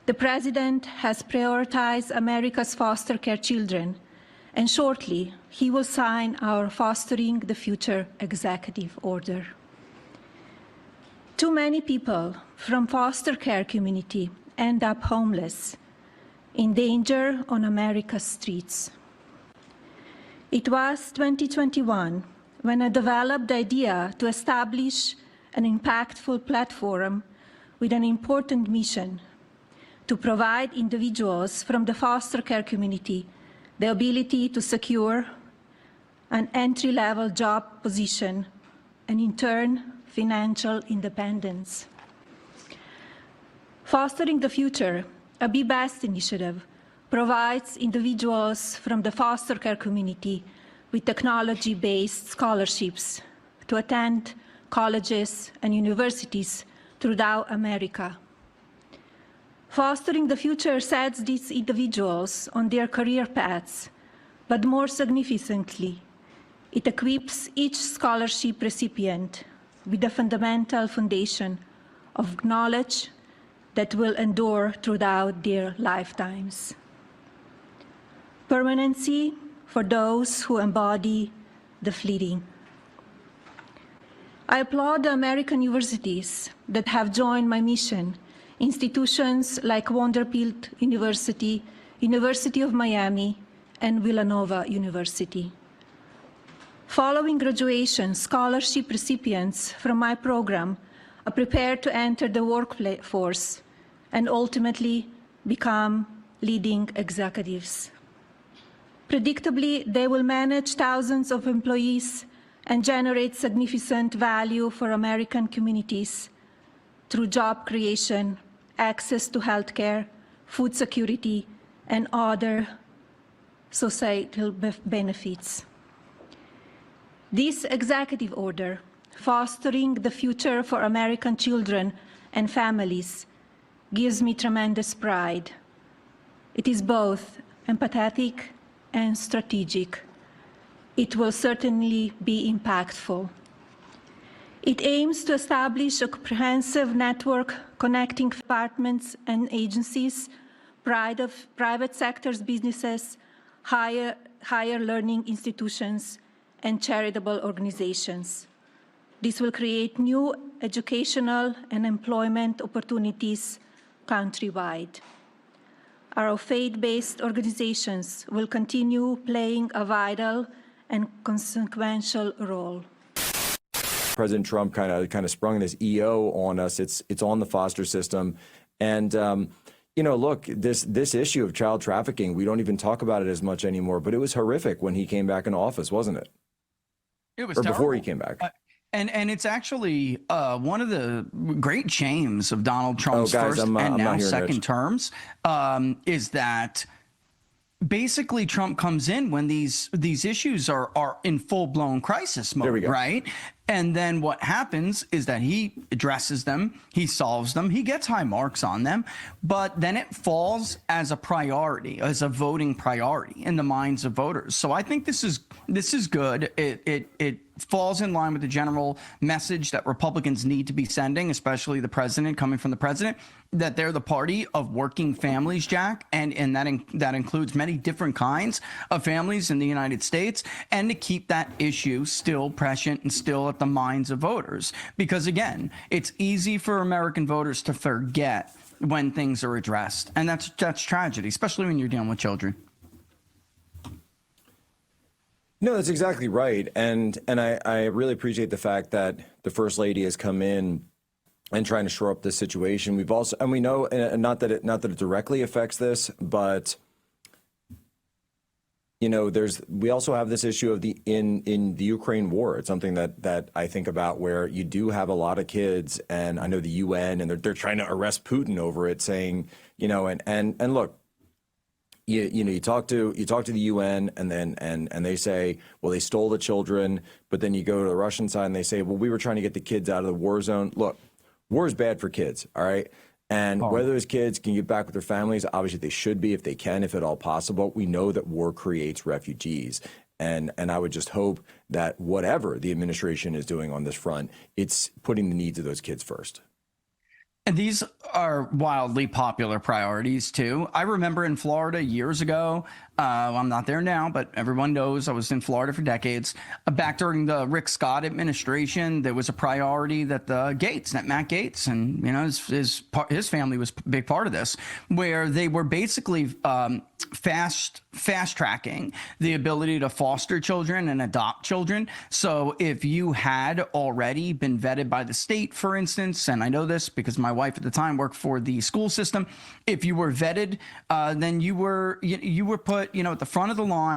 The President has prioritized America's foster care children, and shortly he will sign our Fostering the Future Executive Order. Too many people from foster care community end up homeless, in danger on America's streets. It was 2021 when I developed the idea to establish an impactful platform with an important mission to provide individuals from the foster care community the ability to secure an entry-level job position and, in turn, financial independence. Fostering the Future, a Be Best initiative, provides individuals from the foster care community with technology-based scholarships to attend colleges and universities throughout America. Fostering the Future sets these individuals on their career paths, but more significantly, it equips each scholarship recipient with a fundamental foundation of knowledge that will endure throughout their lifetimes. Permanency for those who embody the fleeting. I applaud the American universities that have joined my mission, institutions like Vanderbilt University, University of Miami, and Villanova University. Following graduation, scholarship recipients from my program are prepared to enter the workforce and ultimately become leading executives. Predictably, they will manage thousands of employees and generate significant value for American communities through job creation, access to healthcare, food security, and other societal benefits. This executive order, Fostering the Future for American Children and Families, gives me tremendous pride. It is both empathetic and strategic. It will certainly be impactful. It aims to establish a comprehensive network connecting departments and agencies, private sector's businesses, higher learning institutions, and charitable organizations. This will create new educational and employment opportunities countrywide. Our faith-based organizations will continue playing a vital and consequential role. President Trump kind of sprung this EO on us. It's on the foster system, and you know, look, this issue of child trafficking, we don't even talk about it as much anymore. But it was horrific when he came back in office, wasn't it? It was or terrible. Before he came back. And it's actually one of the great shames of Donald Trump's first and now second terms is that basically Trump comes in when these issues are in full-blown crisis mode, right? And then what happens is that he addresses them, he solves them, he gets high marks on them, but then it falls as a priority, as a voting priority in the minds of voters. So I think this is good. It falls in line with the general message that Republicans need to be sending, especially the president, coming from the president, that they're the party of working families, Jack, and that includes many different kinds of families in the United States, and to keep that issue still prescient and still at the minds of voters. Because again, it's easy for American voters to forget when things are addressed, and that's tragedy, especially when you're dealing with children. No, that's exactly right. And I really appreciate the fact that the First Lady has come in and trying to shore up this situation. We've also, and we know, not that it directly affects this, but you know, we also have this issue of in the Ukraine war. It's something that I think about, where you do have a lot of kids, and I know the UN, and they're trying to arrest Putin over it, saying, you know, and look, you talk to the UN, and then and they say, well, they stole the children, but then you go to the Russian side and they say, well, we were trying to get the kids out of the war zone. Look, war is bad for kids, all right? And whether those kids can get back with their families, obviously they should be, if they can, if at all possible. We know that war creates refugees. And I would just hope that whatever the administration is doing on this front, it's putting the needs of those kids first. And these are wildly popular priorities, too. I remember in Florida years ago, I'm not there now, but everyone knows I was in Florida for decades. Back during the Rick Scott administration, there was a priority that Matt Gaetz, and his family was a big part of this, where they were basically fast tracking the ability to foster children and adopt children. So if you had already been vetted by the state, for instance, and I know this because my wife at the time worked for the school system, if you were vetted, then you were put, at the front of the line